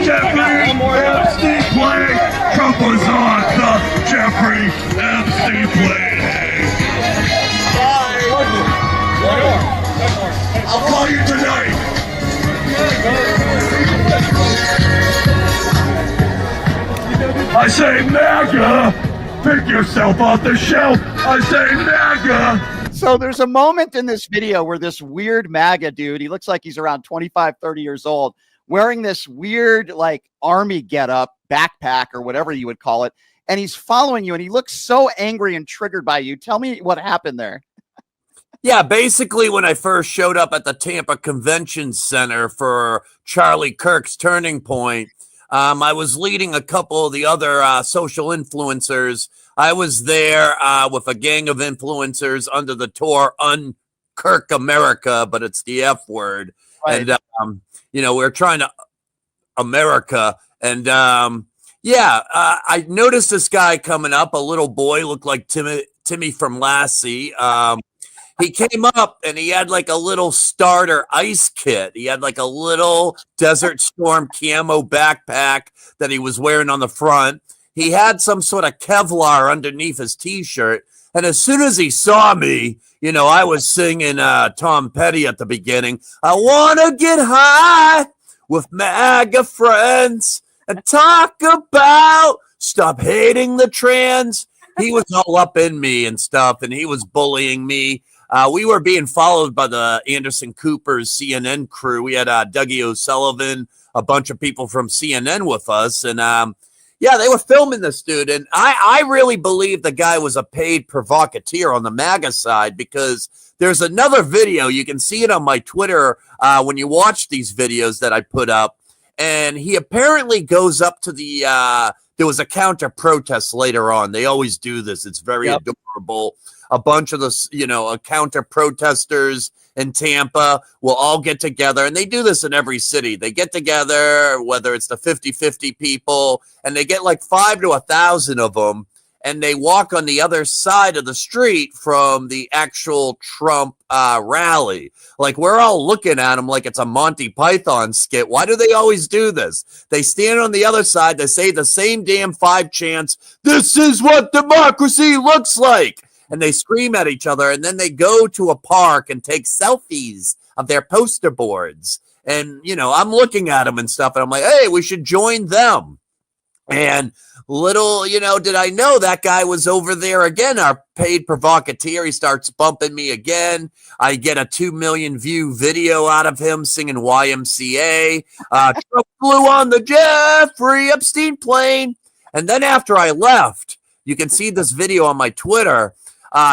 Jeffrey Epstein plane. Trump was on the Jeffrey Epstein plane. I'll call you tonight. I say MAGA. Pick yourself off the shelf. I say MAGA. So there's a moment in this video where this weird MAGA dude, he looks like he's around 25, 30 years old, wearing this weird like army getup, backpack or whatever you would call it. And he's following you and he looks so angry and triggered by you. Tell me what happened there. Yeah, basically when I first showed up at the Tampa Convention Center for Charlie Kirk's Turning Point, I was leading a couple of the other social influencers. I was there with a gang of influencers under the tour Unkirk America, but it's the F word. Right. And, we're trying to America. And, I noticed this guy coming up, a little boy, looked like Timmy from Lassie. He came up and he had like a little starter ice kit. He had like a little Desert Storm camo backpack that he was wearing on the front. He had some sort of Kevlar underneath his T-shirt. And as soon as he saw me, I was singing Tom Petty at the beginning. I want to get high with MAGA friends and talk about stop hating the trans. He was all up in me and stuff, and he was bullying me. We were being followed by the Anderson Cooper's CNN crew. We had Dougie O'Sullivan, a bunch of people from CNN with us. And they were filming this dude. And I really believe the guy was a paid provocateur on the MAGA side, because there's another video. You can see it on my Twitter when you watch these videos that I put up. And he apparently goes up to there was a counter protest later on. They always do this. It's very adorable. A bunch of the, counter protesters in Tampa will all get together, and they do this in every city. They get together, whether it's the 50-50 people, and they get like 5 to 1,000 of them, and they walk on the other side of the street from the actual Trump rally. Like, we're all looking at them like it's a Monty Python skit. Why do they always do this? They stand on the other side. They say the same damn 5 chants. This is what democracy looks like. And they scream at each other, and then they go to a park and take selfies of their poster boards. And, I'm looking at them and stuff, and I'm like, hey, we should join them. And little, did I know that guy was over there again, our paid provocateur. He starts bumping me again. I get a 2 million view video out of him singing YMCA. Trump flew on the Jeffrey Epstein plane. And then after I left, you can see this video on my Twitter.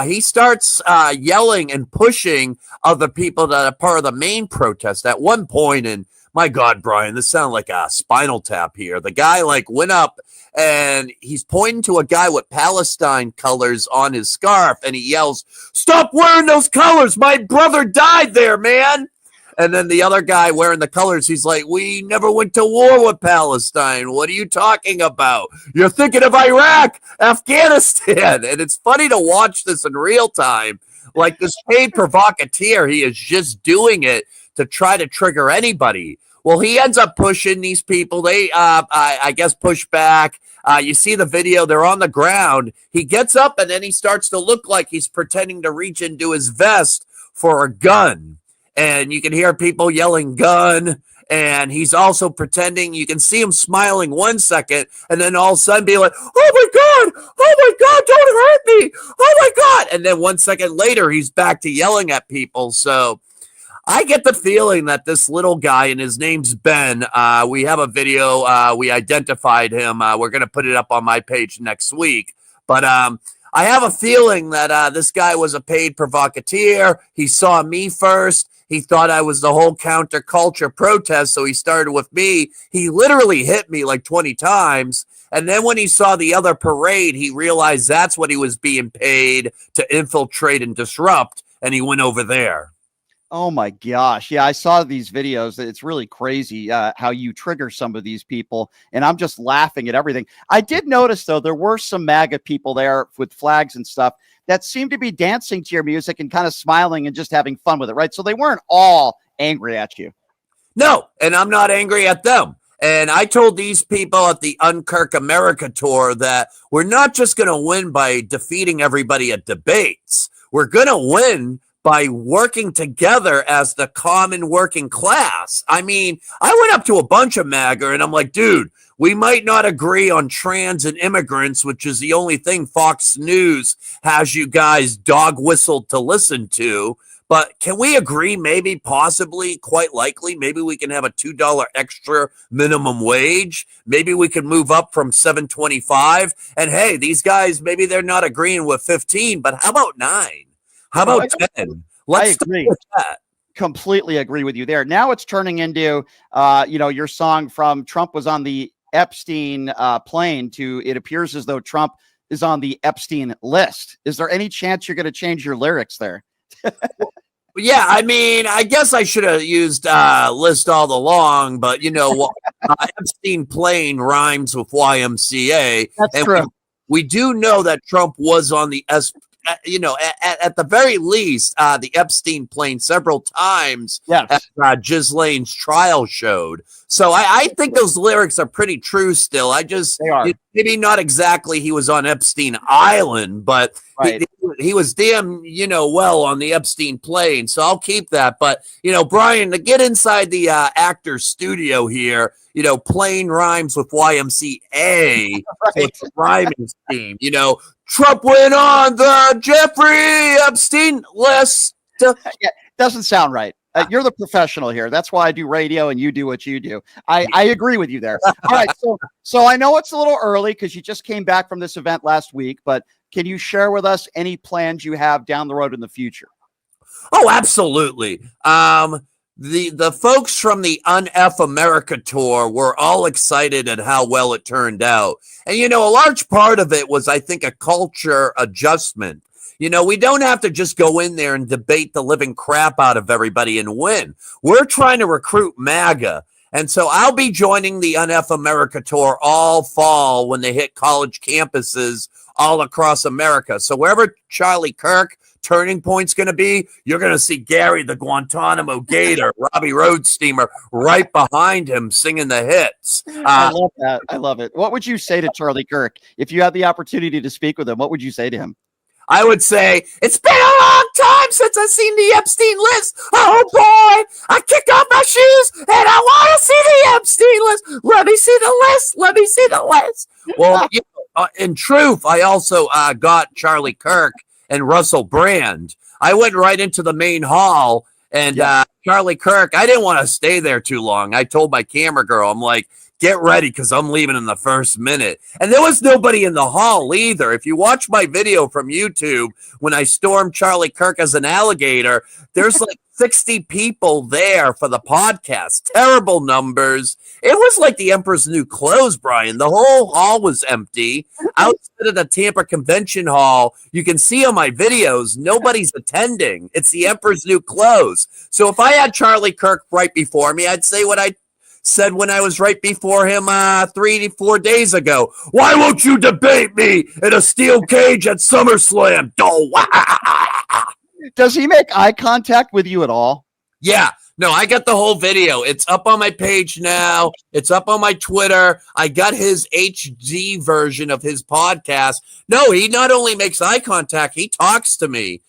He starts yelling and pushing other people that are part of the main protest at one point. And my God, Brian, this sounds like a Spinal Tap here. The guy went up and he's pointing to a guy with Palestine colors on his scarf. And he yells, "Stop wearing those colors. My brother died there, man." And then the other guy wearing the colors, he's like, "We never went to war with Palestine. What are you talking about? You're thinking of Iraq, Afghanistan." And it's funny to watch this in real time. Like this paid provocateur, he is just doing it to try to trigger anybody. Well, he ends up pushing these people. They, I guess, push back. You see the video. They're on the ground. He gets up and then he starts to look like he's pretending to reach into his vest for a gun. And you can hear people yelling gun, and he's also pretending. You can see him smiling 1 second, and then all of a sudden be like, oh my God, don't hurt me. Oh my God. And then 1 second later, he's back to yelling at people. So I get the feeling that this little guy, and his name's Ben, we have a video. We identified him. We're going to put it up on my page next week. But I have a feeling that this guy was a paid provocateur. He saw me first. He thought I was the whole counterculture protest, so he started with me. He literally hit me like 20 times. And then when he saw the other parade, he realized that's what he was being paid to infiltrate and disrupt, and he went over there. Oh, my gosh. Yeah, I saw these videos. It's really crazy how you trigger some of these people, and I'm just laughing at everything. I did notice, though, there were some MAGA people there with flags and stuff that seemed to be dancing to your music and kind of smiling and just having fun with it, right? So they weren't all angry at you. No, and I'm not angry at them. And I told these people at the Unkirk America tour that we're not just going to win by defeating everybody at debates. We're going to win by working together as the common working class. I mean, I went up to a bunch of MAGA and I'm like, dude, we might not agree on trans and immigrants, which is the only thing Fox News has you guys dog whistled to listen to. But can we agree, maybe, possibly, quite likely, maybe we can have a $2 extra minimum wage. Maybe we can move up from $7.25. And hey, these guys, maybe they're not agreeing with 15, but how about 9? How about 10? Let's agree. With that. Completely agree with you there. Now it's turning into, your song from Trump was on the Epstein plane to it appears as though Trump is on the Epstein list. Is there any chance you're going to change your lyrics there? Yeah, I mean, I guess I should have used list all along, but Epstein plane rhymes with YMCA. That's and true. We do know that Trump was on the at the very least, the Epstein plane several times, yes, as Ghislaine's trial showed. So I think those lyrics are pretty true still. They are. Maybe not exactly he was on Epstein Island, but right. he was damn, well on the Epstein plane. So I'll keep that. But, Brian, to get inside the actor's studio here, plane rhymes with YMCA, right. So rhyming scheme, Trump went on the Jeffrey Epstein list. Yeah, doesn't sound right. You're the professional here. That's why I do radio and you do what you do. I agree with you there. All right. So I know it's a little early because you just came back from this event last week, but can you share with us any plans you have down the road in the future? Oh, absolutely. The folks from the Un-F America tour were all excited at how well it turned out. And, a large part of it was, I think, a culture adjustment. We don't have to just go in there and debate the living crap out of everybody and win. We're trying to recruit MAGA. And so I'll be joining the Un-F America tour all fall when they hit college campuses all across America. So wherever Charlie Kirk Turning Point's going to be, you're going to see Gary the Guantanamo Gator, Robbie Roadstreamer right behind him singing the hits. I love that. I love it. What would you say to Charlie Kirk if you had the opportunity to speak with him? What would you say to him? I would say, it's been a long time since I've seen the Epstein list. Oh, boy, I kick off my shoes and I want to see the Epstein list. Let me see the list. Let me see the list. Well, in truth, I also got Charlie Kirk and Russell Brand. I went right into the main hall and Charlie Kirk, I didn't want to stay there too long. I told my camera girl, I'm like, get ready because I'm leaving in the first minute. And there was nobody in the hall either. If you watch my video from YouTube, when I stormed Charlie Kirk as an alligator, there's like 60 people there for the podcast. Terrible numbers. It was like the Emperor's New Clothes, Brian. The whole hall was empty. Outside of the Tampa Convention Hall, you can see on my videos, nobody's attending. It's the Emperor's New Clothes. So if I had Charlie Kirk right before me, I'd say what I said when I was right before him 3 to 4 days ago. Why won't you debate me in a steel cage at SummerSlam? Does he make eye contact with you at all? Yeah. No, I got the whole video. It's up on my page now. It's up on my Twitter. I got his HD version of his podcast. No, he not only makes eye contact, he talks to me.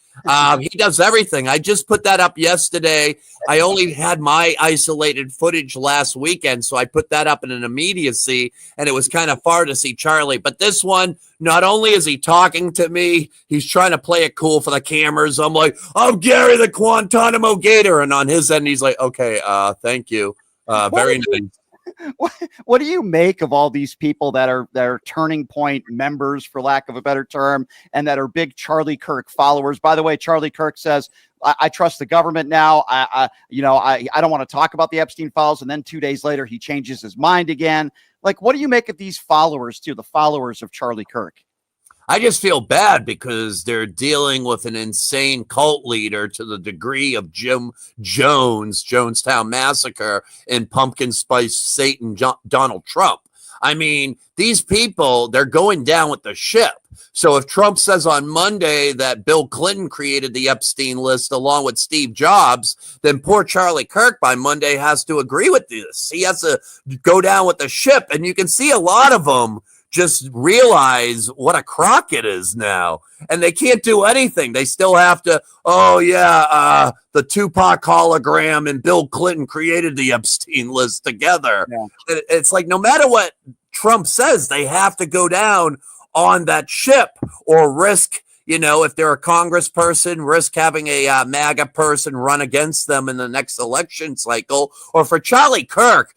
He does everything. I just put that up yesterday. I only had my isolated footage last weekend, so I put that up in an immediacy, and it was kind of far to see Charlie. But this one, not only is he talking to me, he's trying to play it cool for the cameras. I'm like, I'm Gary the Guantanamo Gator, and on his end, he's like, okay, thank you. Very nice. What do you make of all these people that are Turning Point members, for lack of a better term, and that are big Charlie Kirk followers? By the way, Charlie Kirk says, I trust the government now. I don't want to talk about the Epstein files. And then 2 days later, he changes his mind again. Like, what do you make of these followers too, the followers of Charlie Kirk? I just feel bad because they're dealing with an insane cult leader to the degree of Jim Jones, Jonestown Massacre, and Pumpkin Spice Satan Donald Trump. I mean, these people, they're going down with the ship. So if Trump says on Monday that Bill Clinton created the Epstein list along with Steve Jobs, then poor Charlie Kirk by Monday has to agree with this. He has to go down with the ship. And you can see a lot of them just realize what a crock it is now. And they can't do anything. They still have to, the Tupac hologram and Bill Clinton created the Epstein list together. Yeah. It's like no matter what Trump says, they have to go down on that ship or risk, if they're a congressperson, risk having a MAGA person run against them in the next election cycle. Or for Charlie Kirk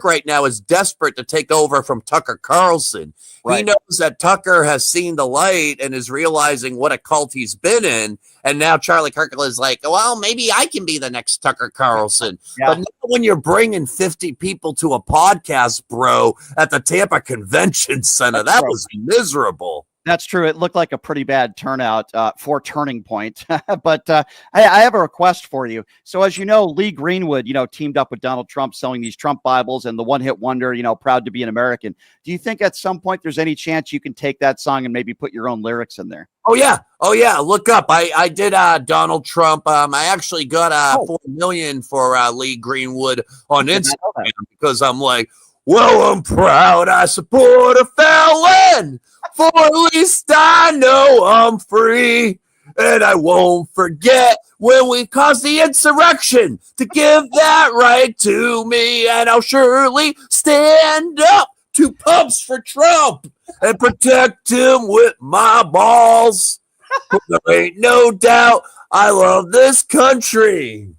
right now is desperate to take over from Tucker Carlson. Right. He knows that Tucker has seen the light and is realizing what a cult he's been in. And now Charlie Kirk is like, well, maybe I can be the next Tucker Carlson. Yeah. But when you're bringing 50 people to a podcast, bro, at the Tampa Convention Center, that was miserable. That's true. It looked like a pretty bad turnout for Turning Point. But I have a request for you. So as you know, Lee Greenwood, teamed up with Donald Trump selling these Trump Bibles and the one-hit wonder, proud to be an American. Do you think at some point there's any chance you can take that song and maybe put your own lyrics in there? Oh, yeah. Look up. I did Donald Trump. I actually got 4 million for Lee Greenwood on Instagram because I'm like, well, I'm proud I support a felon. For at least I know I'm free. And I won't forget when we caused the insurrection to give that right to me. And I'll surely stand up to pumps for Trump and protect him with my balls. There ain't no doubt I love this country.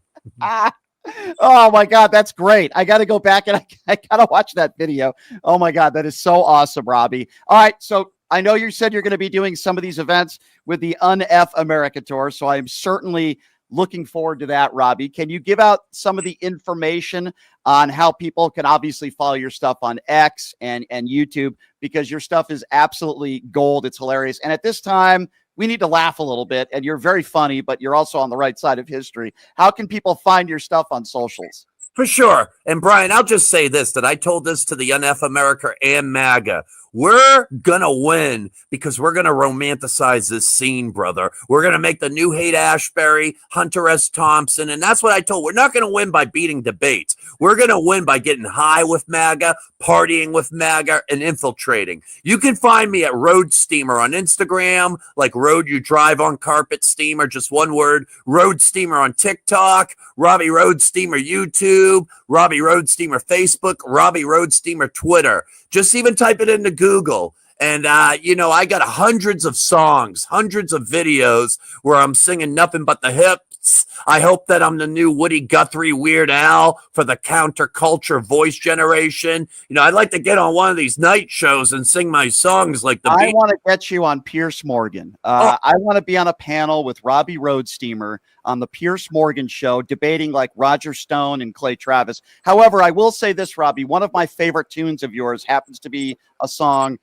Oh my God, that's great. I got to go back and I got to watch that video. Oh my God, that is so awesome, Robbie. All right, so I know you said you're going to be doing some of these events with the Un-F America Tour, so I'm certainly looking forward to that, Robbie. Can you give out some of the information on how people can obviously follow your stuff on X and YouTube, because your stuff is absolutely gold. It's hilarious. And at this time, we need to laugh a little bit, and you're very funny, but you're also on the right side of history. How can people find your stuff on socials? For sure. And Brian, I'll just say this, that I told this to the Un-F America and MAGA. We're going to win because we're going to romanticize this scene, brother. We're going to make the new Haight-Ashbury, Hunter S. Thompson, and that's what I told. We're not going to win by beating debates. We're going to win by getting high with MAGA, partying with MAGA, and infiltrating. You can find me at Roadstreamer on Instagram, like road you drive on carpet steamer, just one word, Roadstreamer on TikTok, Robbie Roadstreamer YouTube, Robbie Roadstreamer Facebook, Robbie Roadstreamer Twitter. Just even type it into Google. And, I got hundreds of songs, hundreds of videos where I'm singing nothing but the hits. I hope that I'm the new Woody Guthrie Weird Al for the counterculture voice generation. I'd like to get on one of these night shows and sing my songs like the I want to get you on Piers Morgan. I want to be on a panel with Robbie Roadstreamer on the Piers Morgan show, debating like Roger Stone and Clay Travis. However, I will say this, Robbie, one of my favorite tunes of yours happens to be a song,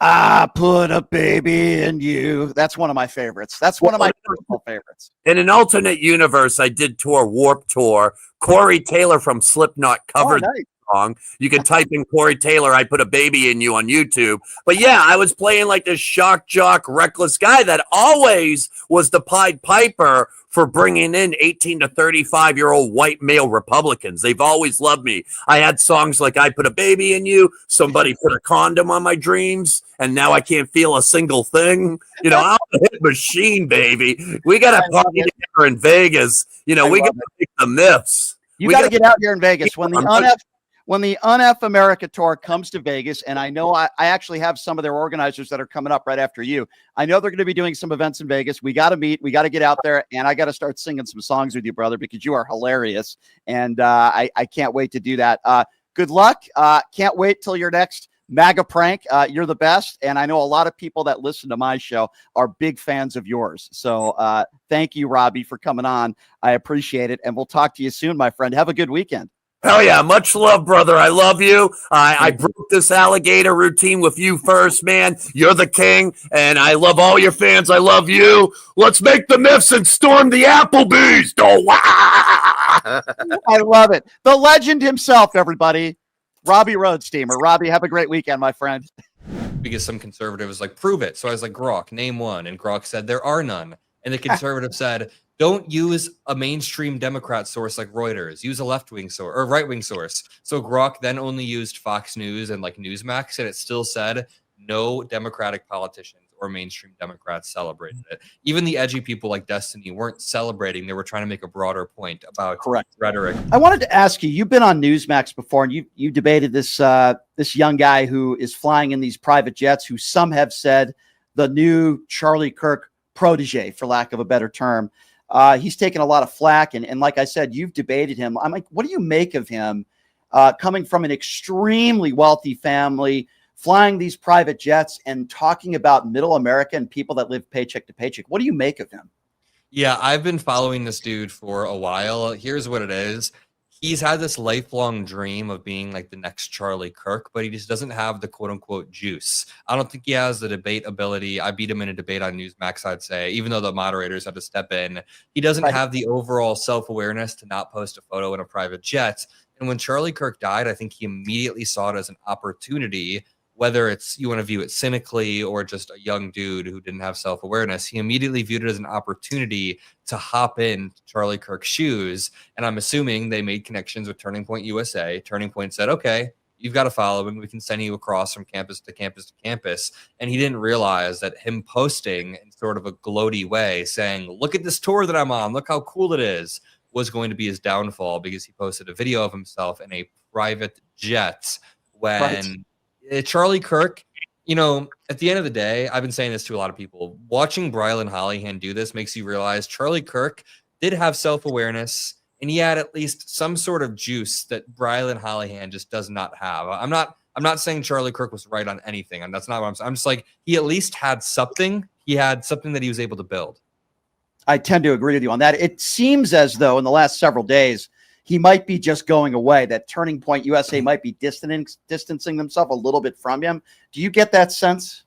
I Put a Baby in You. That's one of my favorites. That's one of my personal favorites. In an alternate universe, I did tour Warped Tour. Corey Taylor from Slipknot covered the song. You can type in Corey Taylor, I Put a Baby in You on YouTube. But yeah, I was playing like this shock jock, reckless guy that always was the Pied Piper for bringing in 18 to 35-year-old white male Republicans. They've always loved me. I had songs like I Put a Baby in You, Somebody Put a Condom on My Dreams, and Now I Can't Feel a Single Thing. I'm a hit machine, baby. We got to party together in Vegas. We got to make the myths. You got to get out here in Vegas. When the Un-F America Tour comes to Vegas, and I know I actually have some of their organizers that are coming up right after you. I know they're going to be doing some events in Vegas. We got to meet. We got to get out there, and I got to start singing some songs with you, brother, because you are hilarious, and I can't wait to do that. Good luck. Can't wait till your next MAGA prank. You're the best, and I know a lot of people that listen to my show are big fans of yours. So thank you, Robbie, for coming on. I appreciate it, and we'll talk to you soon, my friend. Have a good weekend. Hell yeah. Much love, brother. I love you. I broke this alligator routine with you first, man. You're the king, and I love all your fans. I love you. Let's make the myths and storm the Applebee's. I love it. The legend himself, everybody. Robbie Roadstreamer. Robbie, have a great weekend, my friend. because some conservative was like, prove it. So I was like, Grok, name one. And Grok said, there are none. And the conservative said, don't use a mainstream Democrat source like Reuters. Use a left-wing source or right-wing source. So Grok then only used Fox News and like Newsmax, and it still said no Democratic politicians or mainstream Democrats celebrated it. Even the edgy people like Destiny weren't celebrating. They were trying to make a broader point about rhetoric. I wanted to ask you, you've been on Newsmax before, and you debated this this young guy who is flying in these private jets, who some have said the new Charlie Kirk protege, for lack of a better term. He's taken a lot of flack, and like I said, you've debated him. I'm like, what do you make of him coming from an extremely wealthy family, flying these private jets and talking about middle America and people that live paycheck to paycheck? What do you make of him? Yeah, I've been following this dude for a while. Here's what it is. He's had this lifelong dream of being like the next Charlie Kirk, but he just doesn't have the quote unquote juice. I don't think he has the debate ability. I beat him in a debate on Newsmax, I'd say, even though the moderators had to step in. He doesn't have the overall self-awareness to not post a photo in a private jet. And when Charlie Kirk died, I think he immediately saw it as an opportunity. Whether it's you want to view it cynically or just a young dude who didn't have self-awareness, he immediately viewed it as an opportunity to hop in Charlie Kirk's shoes. And I'm assuming they made connections with Turning Point USA. Turning Point said, okay, you've got a following. We can send you across from campus to campus to campus. And he didn't realize that him posting in sort of a gloaty way saying, look at this tour that I'm on, look how cool it is, was going to be his downfall, because he posted a video of himself in a private jet when... Charlie Kirk, you know, at the end of the day, I've been saying this to a lot of people. Watching Brylan Hollyhan do this makes you realize Charlie Kirk did have self-awareness, and he had at least some sort of juice that Brylan Hollyhan just does not have. I'm not saying Charlie Kirk was right on anything, and that's not what I'm saying. I'm just like, he at least had something. He had something that he was able to build. I tend to agree with you on that. It seems as though in the last several days, he might be just going away, that Turning Point USA might be distancing themselves a little bit from him. Do you get that sense?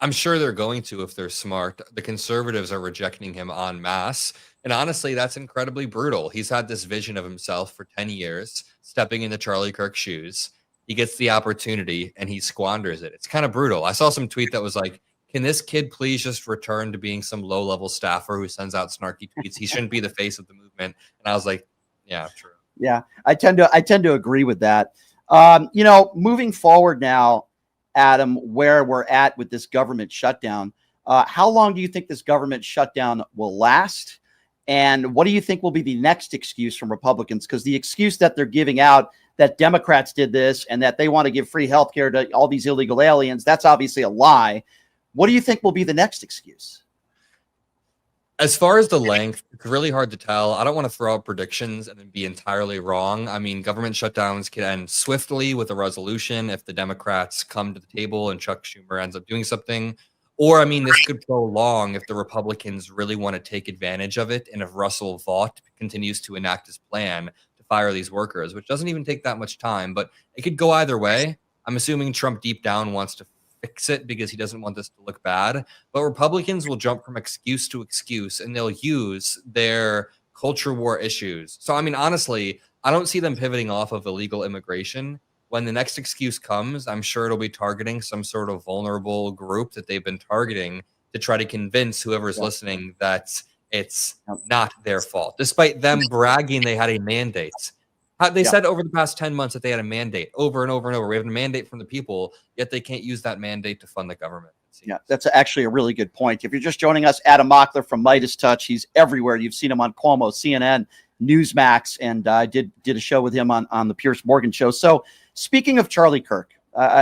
I'm sure they're going to if they're smart. The conservatives are rejecting him en masse. And honestly, that's incredibly brutal. He's had this vision of himself for 10 years, stepping into Charlie Kirk's shoes. He gets the opportunity and he squanders it. It's kind of brutal. I saw some tweet that was like, can this kid please just return to being some low-level staffer who sends out snarky tweets? He shouldn't be the face of the movement. And I was like, yeah, true. Yeah, I tend to agree with that. You know, moving forward now, Adam, where we're at with this government shutdown, how long do you think this government shutdown will last? And what do you think will be the next excuse from Republicans? Because the excuse that they're giving out, that Democrats did this and that they want to give free health care to all these illegal aliens, that's obviously a lie. What do you think will be the next excuse? As far as the length, it's really hard to tell. I don't want to throw out predictions and then be entirely wrong. I mean, government shutdowns can end swiftly with a resolution if the Democrats come to the table and Chuck Schumer ends up doing something. Or, I mean, this could prolong if the Republicans really want to take advantage of it and if Russell Vought continues to enact his plan to fire these workers, which doesn't even take that much time. But it could go either way. I'm assuming Trump deep down wants to fix it because he doesn't want this to look bad. But Republicans will jump from excuse to excuse, and they'll use their culture war issues. So, I mean, honestly, I don't see them pivoting off of illegal immigration. When the next excuse comes, I'm sure it'll be targeting some sort of vulnerable group that they've been targeting to try to convince whoever's listening that it's not their fault, despite them bragging they had a mandate. They said over the past 10 months that they had a mandate over and over and over. We have a mandate from the people, yet they can't use that mandate to fund the government. Yeah, that's actually a really good point. If you're just joining us, Adam Mockler from Midas Touch, he's everywhere. You've seen him on Cuomo, CNN, Newsmax, and I did a show with him on the Piers Morgan show. So speaking of Charlie Kirk,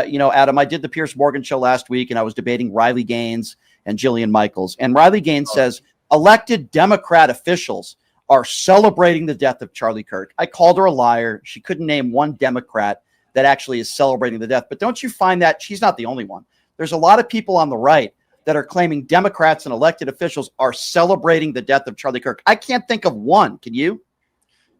you know, Adam, I did the Piers Morgan show last week, and I was debating Riley Gaines and Jillian Michaels. And Riley Gaines says elected Democrat officials are celebrating the death of Charlie Kirk. I called her a liar. She couldn't name one Democrat that actually is celebrating the death. But don't you find that she's not the only one? There's a lot of people on the right that are claiming Democrats and elected officials are celebrating the death of Charlie Kirk. I can't think of one. Can you?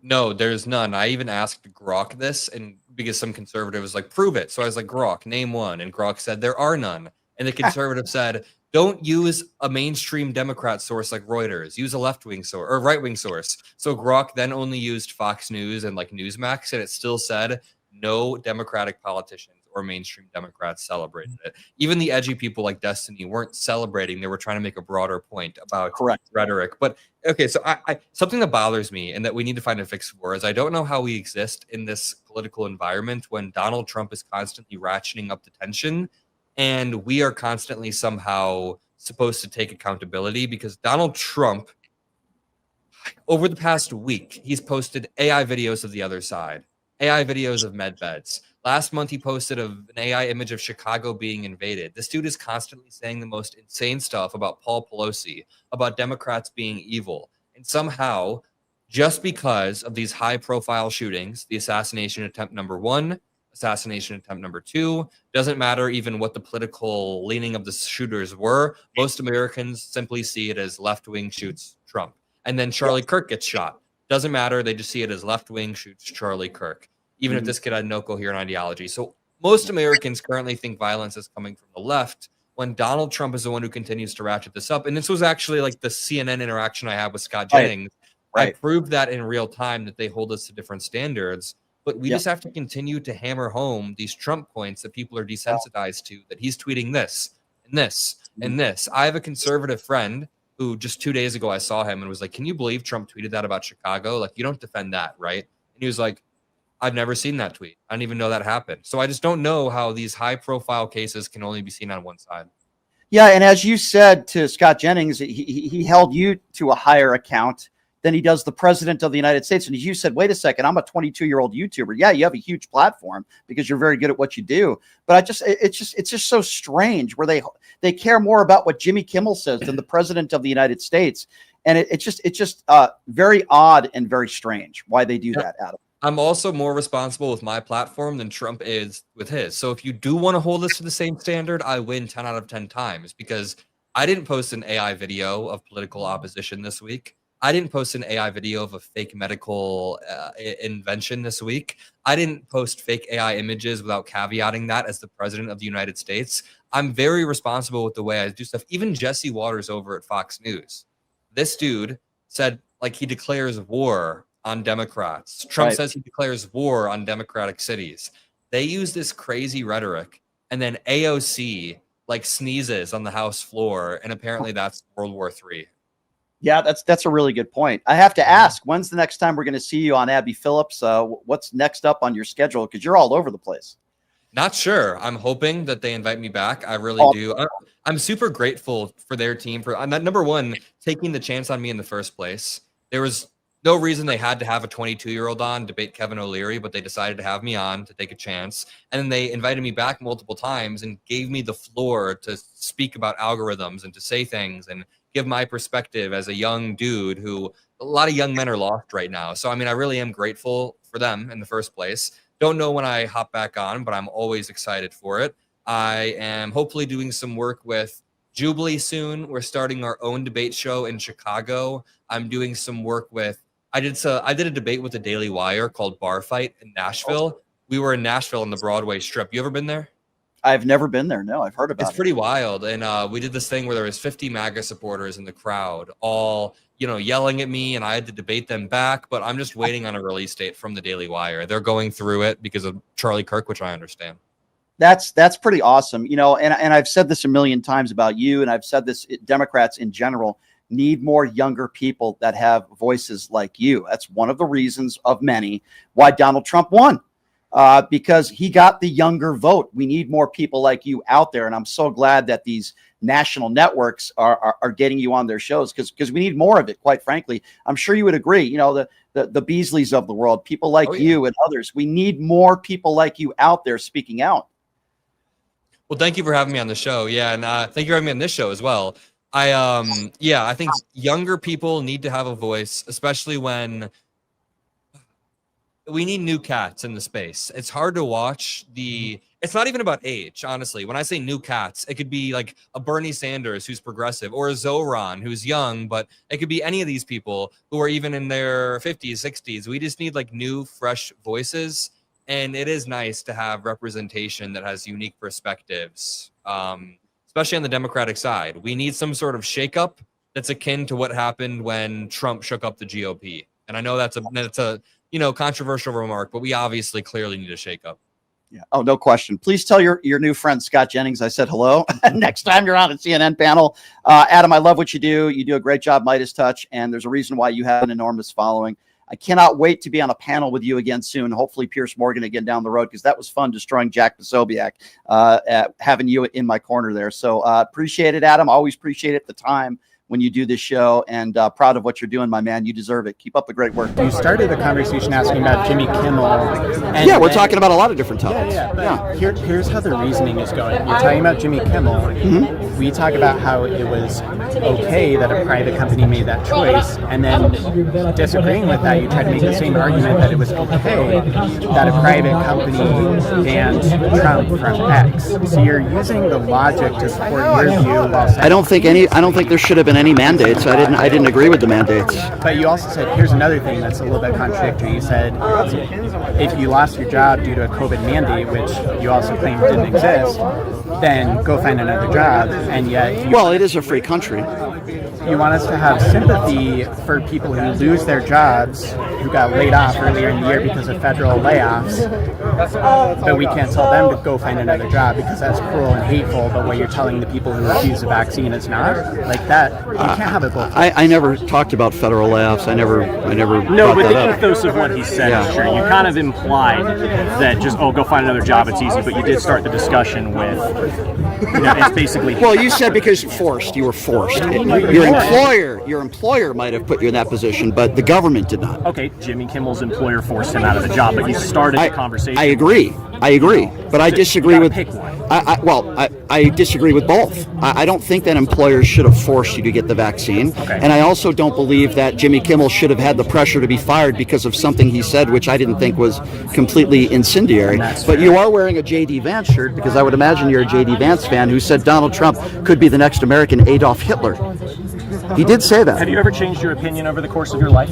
No, there's none. I even asked Grok this, and because some conservative was like, prove it. So I was like, Grok, name one. And Grok said, there are none. And the conservative said, don't use a mainstream Democrat source like Reuters. Use a left-wing source or right-wing source. So Grok then only used Fox News and like Newsmax, and it still said no Democratic politicians before mainstream Democrats celebrated it. Even the edgy people like Destiny weren't celebrating. They were trying to make a broader point about rhetoric. But okay, so I something that bothers me and that we need to find a fix for is I don't know how we exist in this political environment when Donald Trump is constantly ratcheting up the tension and we are constantly somehow supposed to take accountability because Donald Trump, over the past week, he's posted AI videos of the other side, AI videos of med beds. Last month, he posted an AI image of Chicago being invaded. This dude is constantly saying the most insane stuff about Paul Pelosi, about Democrats being evil. And somehow, just because of these high-profile shootings, the assassination attempt number 1, assassination attempt number 2, doesn't matter even what the political leaning of the shooters were. Most Americans simply see it as left-wing shoots Trump. And then Charlie Kirk gets shot. Doesn't matter. They just see it as left-wing shoots Charlie Kirk, even if this kid had no coherent ideology. So most Americans currently think violence is coming from the left when Donald Trump is the one who continues to ratchet this up. And this was actually like the CNN interaction I had with Scott Jennings. I proved that in real time that they hold us to different standards. But we just have to continue to hammer home these Trump points that people are desensitized to, that he's tweeting this and this and this. I have a conservative friend who just 2 days ago I saw him and was like, can you believe Trump tweeted that about Chicago? Like, you don't defend that, right? And he was like, I've never seen that tweet. I didn't even know that happened. So I just don't know how these high profile cases can only be seen on one side. Yeah. And as you said to Scott Jennings, he held you to a higher account than he does the president of the United States. And as you said, wait a second, I'm a 22-year-old YouTuber. Yeah, you have a huge platform because you're very good at what you do. But it's just so strange where they care more about what Jimmy Kimmel says than the president of the United States. And it's just very odd and very strange why they do that, Adam. I'm also more responsible with my platform than Trump is with his. So if you do want to hold us to the same standard, I win 10 out of 10 times because I didn't post an AI video of political opposition this week. I didn't post an AI video of a fake medical invention this week. I didn't post fake AI images without caveating that as the president of the United States. I'm very responsible with the way I do stuff. Even Jesse Waters over at Fox News. This dude said, like, he declares war on Democrats. Trump says he declares war on Democratic cities. They use this crazy rhetoric, and then AOC, like, sneezes on the House floor, and apparently that's World War III. Yeah, that's a really good point. I have to ask, when's the next time we're going to see you on Abby Phillips? What's next up on your schedule? Because you're all over the place. Not sure. I'm hoping that they invite me back. I really do. I'm super grateful for their team for number one, taking the chance on me in the first place. There was no reason they had to have a 22-year-old on debate Kevin O'Leary, but they decided to have me on to take a chance. And then they invited me back multiple times and gave me the floor to speak about algorithms and to say things and give my perspective as a young dude who a lot of young men are lost right now. So, I mean, I really am grateful for them in the first place. Don't know when I hop back on, but I'm always excited for it. I am hopefully doing some work with Jubilee soon. We're starting our own debate show in Chicago. I'm doing some work with, I did a debate with the Daily Wire called Bar Fight in Nashville. We were in Nashville on the Broadway Strip. You ever been there? I've never been there. No, I've heard about it. It's pretty wild. And we did this thing where there was 50 MAGA supporters in the crowd, all, yelling at me, and I had to debate them back. But I'm just waiting on a release date from the Daily Wire. They're going through it because of Charlie Kirk, which I understand. That's pretty awesome. And I've said this a million times about you, and I've said this, Democrats in general need more younger people that have voices like you. That's one of the reasons of many why Donald Trump won. Because he got the younger vote. We need more people like you out there. And I'm so glad that these national networks are getting you on their shows because we need more of it, quite frankly. I'm sure you would agree, the Beasleys of the world, people like you and others. We need more people like you out there speaking out. Well, thank you for having me on the show. Yeah. And thank you for having me on this show as well. I think younger people need to have a voice, especially when we need new cats in the space. It's hard to watch it's not even about age, honestly. When I say new cats, it could be like a Bernie Sanders who's progressive or a Zoran who's young, but it could be any of these people who are even in their 50s, 60s. We just need like new, fresh voices. And it is nice to have representation that has unique perspectives, especially on the Democratic side. We need some sort of shakeup that's akin to what happened when Trump shook up the GOP. And I know that's a controversial remark, but we obviously clearly need a shakeup. Yeah. Oh, no question. Please tell your new friend Scott Jennings I said hello next time you're on a CNN panel. Adam, I love what you do. You do a great job, Midas Touch, and there's a reason why you have an enormous following. I cannot wait to be on a panel with you again soon. Hopefully Pierce Morgan again down the road, because that was fun destroying Jack Posobiec, having you in my corner there. So appreciate it, Adam. Always appreciate it, the time when you do this show, and proud of what you're doing, my man. You deserve it. Keep up the great work. You started the conversation asking about Jimmy Kimmel. And yeah, we're talking about a lot of different topics. Here's how the reasoning is going. You're talking about Jimmy Kimmel. Mm-hmm. We talk about how it was okay that a private company made that choice, and then disagreeing with that, you try to make the same argument that it was okay that a private company banned Trump from X. So you're using the logic to support your view while saying, I don't think there should have been any mandates. I didn't agree with the mandates. But you also said, here's another thing that's a little bit contradictory. You said if you lost your job due to a COVID mandate, which you also claimed didn't exist, then go find another job. And yet, it is a free country. You want us to have sympathy for people who lose their jobs, who got laid off earlier in the year because of federal layoffs, but we can't tell them to go find another job because that's cruel and hateful. But what you're telling the people who refuse the vaccine is not like that. You can't have it both. I never talked about federal layoffs. I never. No, but the ethos of what he said, sure. You kind of implied that just go find another job. It's easy, but you did start the discussion with, it's basically. Well, you said because you were forced. Your employer might have put you in that position, but the government did not. Okay, Jimmy Kimmel's employer forced him out of the job, but you started the conversation. I agree, but I disagree with. Pick one. I disagree with both. I don't think that employers should have forced you to get the vaccine, and I also don't believe that Jimmy Kimmel should have had the pressure to be fired because of something he said, which I didn't think was completely incendiary. But you are wearing a J.D. Vance shirt because I would imagine you're a J.D. Vance fan who said Donald Trump could be the next American Adolf Hitler. He did say that. Have you ever changed your opinion over the course of your life?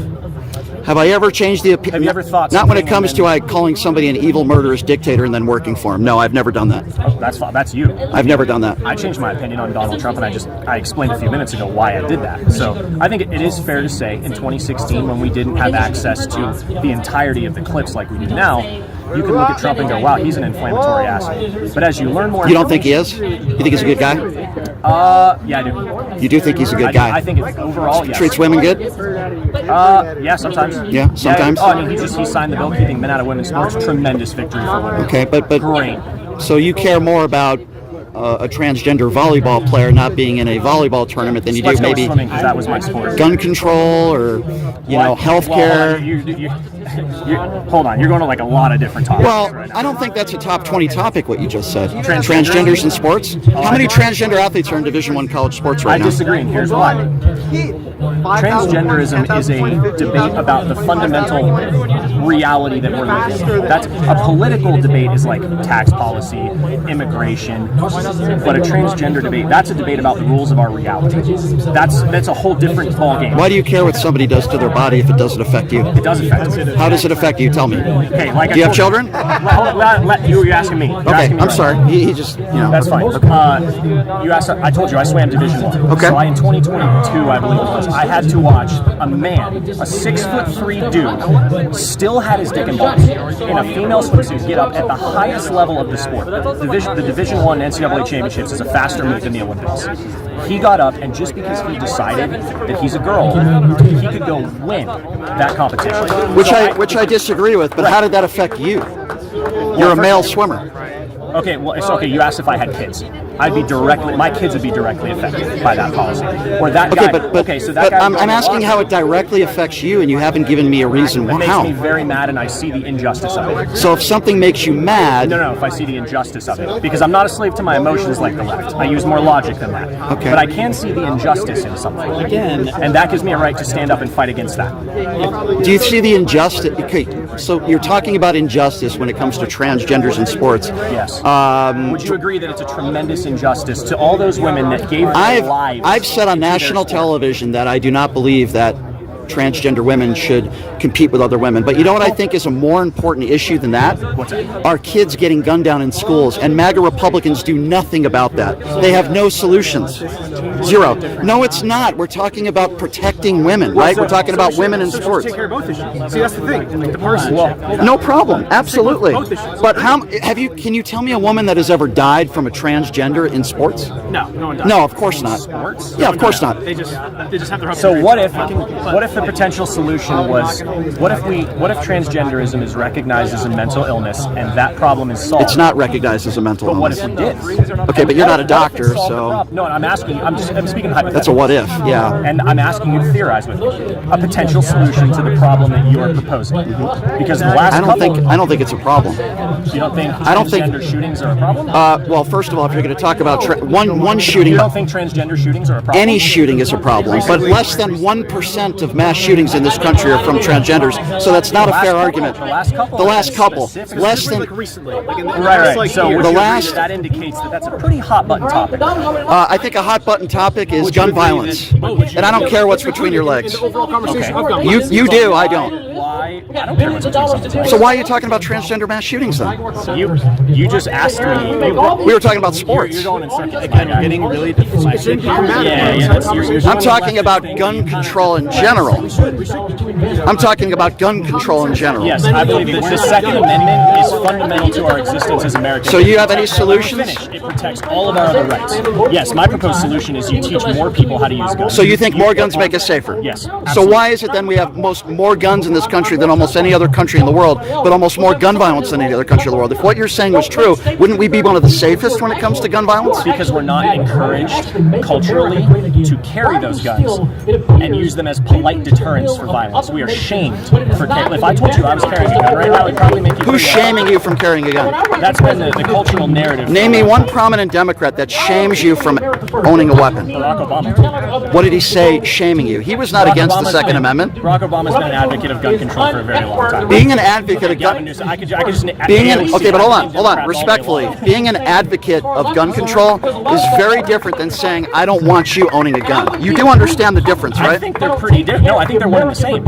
Have I ever changed the opinion? Have you ever thought? Not when it comes to calling somebody an evil, murderous dictator and then working for him. No, I've never done that. Oh, that's fine. That's you. I've never done that. I changed my opinion on Donald Trump, and I explained a few minutes ago why I did that. So I think it is fair to say in 2016, when we didn't have access to the entirety of the clips like we do now, you can look at Trump and go, wow, he's an inflammatory asshole. But as you learn more... You don't think he is? You think he's a good guy? Yeah, I do. You do think he's a good guy? I think overall, yes. Treats women good? Yeah, sometimes. Yeah, sometimes? Yeah, I mean, he signed the bill keeping men out of women's sports. Tremendous victory for women. Okay, but great. So you care more about a transgender volleyball player not being in a volleyball tournament than you do maybe swimming, because that was my sport. Gun control or healthcare. Hold on, you're going to like a lot of different topics. Well, right now. I don't think that's a top 20 topic. What you just said, transgenders in sports. How many transgender athletes are in Division I college sports right now? I disagree, and here's why. Transgenderism is a debate about the fundamental reality that we're living in. That's a political debate is like tax policy, immigration, but a transgender debate, that's a debate about the rules of our reality. That's a whole different ballgame. Why do you care what somebody does to their body if it doesn't affect you? It does affect me. How does it affect you? Tell me. Okay, do you have children? You're asking me. I'm sorry. He just, That's fine. You asked. I told you I swam Division I. Okay. So in 2022, I believe it was, I had to watch a man, a 6'3" dude, still had his dick and balls in a female swimsuit get up at the highest level of the sport. The Division I NCAA championships is a faster move than the Olympics. He got up, and just because he decided that he's a girl, he could go win that competition. Which I disagree with, but how did that affect you? You're a male swimmer. Okay, well, it's okay. You asked if I had kids. My kids would be directly affected by that policy. Or that guy. But I'm asking how it directly affects you, and you haven't given me a reason how. It how. makes me very mad, and I see the injustice of it. So if something makes you mad... No, if I see the injustice of it. Because I'm not a slave to my emotions like the left. I use more logic than that. Okay. But I can see the injustice in something. Again. And that gives me a right to stand up and fight against that. Do you see the injustice? Okay, so you're talking about injustice when it comes to transgenders in sports. Yes. Would you agree that it's a tremendous injustice to all those women that gave their lives? I've said on national television that I do not believe that transgender women should compete with other women. But you know what I think is a more important issue than that? What's that? Our kids getting gunned down in schools, and MAGA Republicans do nothing about that. They have no solutions. Zero. No, it's not. We're talking about protecting women, right? We're talking about women in sports. Take care of both issues. See, that's the thing. The person. Well, No problem. Absolutely. But can you tell me a woman that has ever died from a transgender in sports? no one does. No, of course not. Sports? Yeah, of course not. They just have their. So what if the potential solution was what if transgenderism is recognized as a mental illness and that problem is solved? It's not recognized as a mental But what illness. if we did? Okay, but you're not a doctor, so No, I'm asking. I'm speaking hypothetically. that's a what if. Yeah. And I'm asking you to theorize with me a potential solution to the problem that you are proposing. Because the last I don't think it's a problem. You don't think I don't think- transgender shootings are a problem? Well, first of all, if you're going to talk about one shooting, You don't think transgender shootings are a problem? any shooting is a problem, but less than 1% of mass shootings in this country are from transgenders, so that's not a fair argument. The last couple. The last couple. Less than. recently, like in the Right. So would The you agree last- that indicates that that's a pretty hot button topic. I think a hot button topic is gun violence, and I don't care what's between your legs. overall conversation of gun You violence. do, I don't. Why? I don't care what's between something. So why are you talking about transgender mass shootings then? You just asked me. We were talking about sports. You're going in circuit again. You're getting really deflected. Yeah. I'm talking about gun control in general. I'm talking about gun control in general. Yes, I believe that the Second Amendment is fundamental to our existence as Americans. So you have any It solutions? protects all of our other rights. Yes, my proposed solution is you teach more people how to use guns. So you think more guns make us safer? Yes. So why is it then we have more guns in this country than almost any other country in the world, but almost more gun violence than any other country in the world? If what you're saying was true, wouldn't we be one of the safest when it comes to gun violence? Because we're not encouraged culturally to carry those guns and use them as polite deterrents for violence. We are shamed for carrying. If I told you I was carrying a gun right now, it'd probably make you. Who's shaming you from carrying a gun? That's been the cultural narrative. Name me one prominent Democrat that shames you from owning a weapon. Barack Obama. What did he say shaming you? He was not against the Second Amendment. Barack Obama's been an advocate of gun control for a very long time. Being an advocate of Gavin gun... Newsom, I could just Okay, but hold on. Respectfully, being an advocate of gun control is very different than saying, I don't want you owning a gun. You do understand the difference, I right? think they're pretty different. No, I think they're one and the same.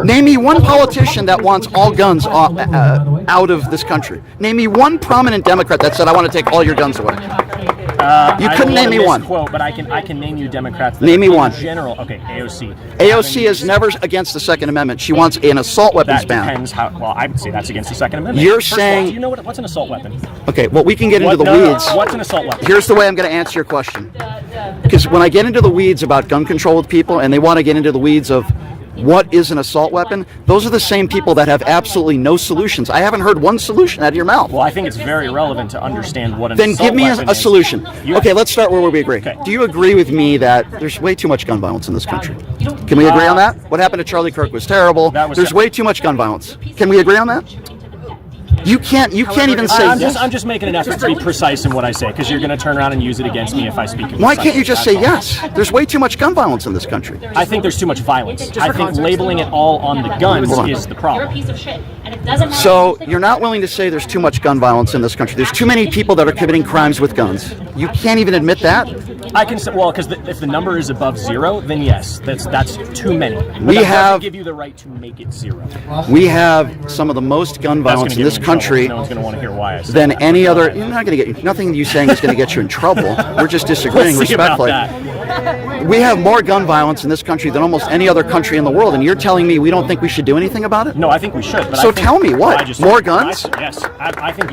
Name me one politician that wants all guns out of this country. Name me one prominent Democrat that said, I want to take all your guns away. You couldn't name me one. Quote, but I can name you Democrats. That Name me in one. General, okay, AOC. AOC is never against the Second Amendment. She wants an assault weapons That ban. depends how. Well, I would say that's against the Second Amendment. You're First of all, saying- do you know what's an assault weapon? Okay, well, we can get into the weeds. What's an assault weapon? Here's the way I'm going to answer your question. Because when I get into the weeds about gun control with people and they want to get into the weeds of what is an assault weapon, those are the same people that have absolutely no solutions. I haven't heard one solution out of your mouth. Well, I think it's very relevant to understand what an Then assault give me weapon a is. solution. Okay, let's start where we agree. Okay. Do you agree with me that there's way too much gun violence in this country? Can we agree on that? What happened to Charlie Kirk was terrible. That was There's terrible. way too much gun violence. Can we agree on that? You can't even say I'm yes. just making an effort to be precise in what I say, because you're going to turn around and use it against me if I speak. Why can't you just say That's all. yes? There's way too much gun violence in this country. I think there's too much violence. I think labeling it all on the guns Hold on. is the problem. So you're not willing to say there's too much gun violence in this country. There's too many people that are committing crimes with guns. You can't even admit that? I can say, well, because if the number is above zero, then yes, that's too many. But We that have- doesn't give you the right to make it zero. We have some of the most gun That's violence gonna in get this me in trouble. country No one's going to want to hear why I said than that. any other. You're not going to get nothing you saying is going to get you in trouble. We're just disagreeing Let's see about respectfully. that. We have more gun violence in this country than almost any other country in the world, and you're telling me we don't think we should do anything about it? No, I think we should. But So I think, tell me what? I just- More guns? Yes, I think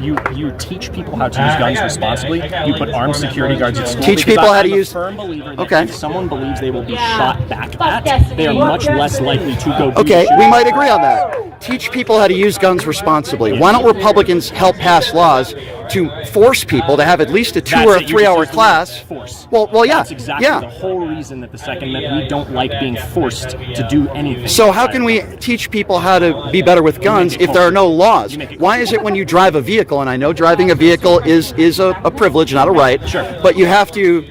you teach people how to use guns responsibly. You put armed security guards at school. Teach because people how I'm to a use- firm believer that Okay. if someone believes they will be shot back at, they are much less likely to go. Do Okay, the shit. we might agree on that. Teach people how to use guns responsibly. Why don't Republicans help pass laws to force people to have at least a 2 That's or a it, you 3 hour just use class? Force. Well, yeah, That's exactly yeah. the whole reason that the Second Amendment, we don't like being forced to do anything. So how can we teach people how to be better with guns if there are no laws? Why is it when you drive a vehicle, and I know driving a vehicle is a privilege, not a right, Sure. but you have to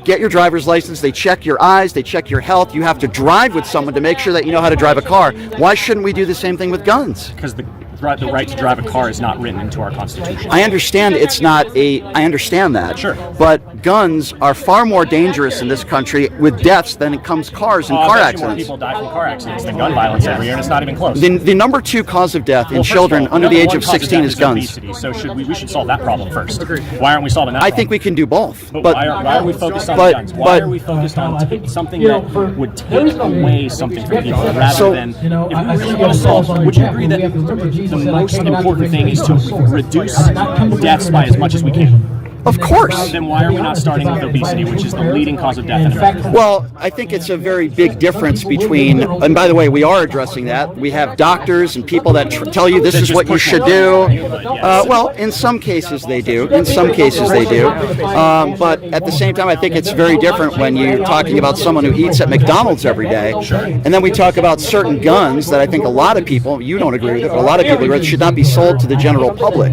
get your driver's license, they check your eyes, they check your health, you have to drive with someone to make sure that you know how to drive a car. Why shouldn't we do the same thing with guns? Because the right to drive a car is not written into our Constitution. I understand it's not I understand that. Sure. But guns are far more dangerous in this country with deaths than it comes cars and car More accidents. people die from car accidents than gun violence every year, and it's not even close. The number 2 cause of death in Well, first children of all, under the number age one of cause 16 death is guns. obesity, so we should solve that problem first. Why aren't we solving that I problem? think we can do both. But why are we focused on guns? Why are we focused on something that would take away something from people rather than if we really want to solve? Would you agree that the most important thing is to reduce deaths by as much as we can? Of course. Then why are we not starting with obesity, which is the leading cause of death in America? Well, I think it's a very big difference between, and by the way, we are addressing that. We have doctors and people that tell you this is what you should do. Well, in some cases they do. In some cases they do. But at the same time, I think it's very different when you're talking about someone who eats at McDonald's every day. And then we talk about certain guns that I think a lot of people, you don't agree with it, but a lot of people agree with, should not be sold to the general public.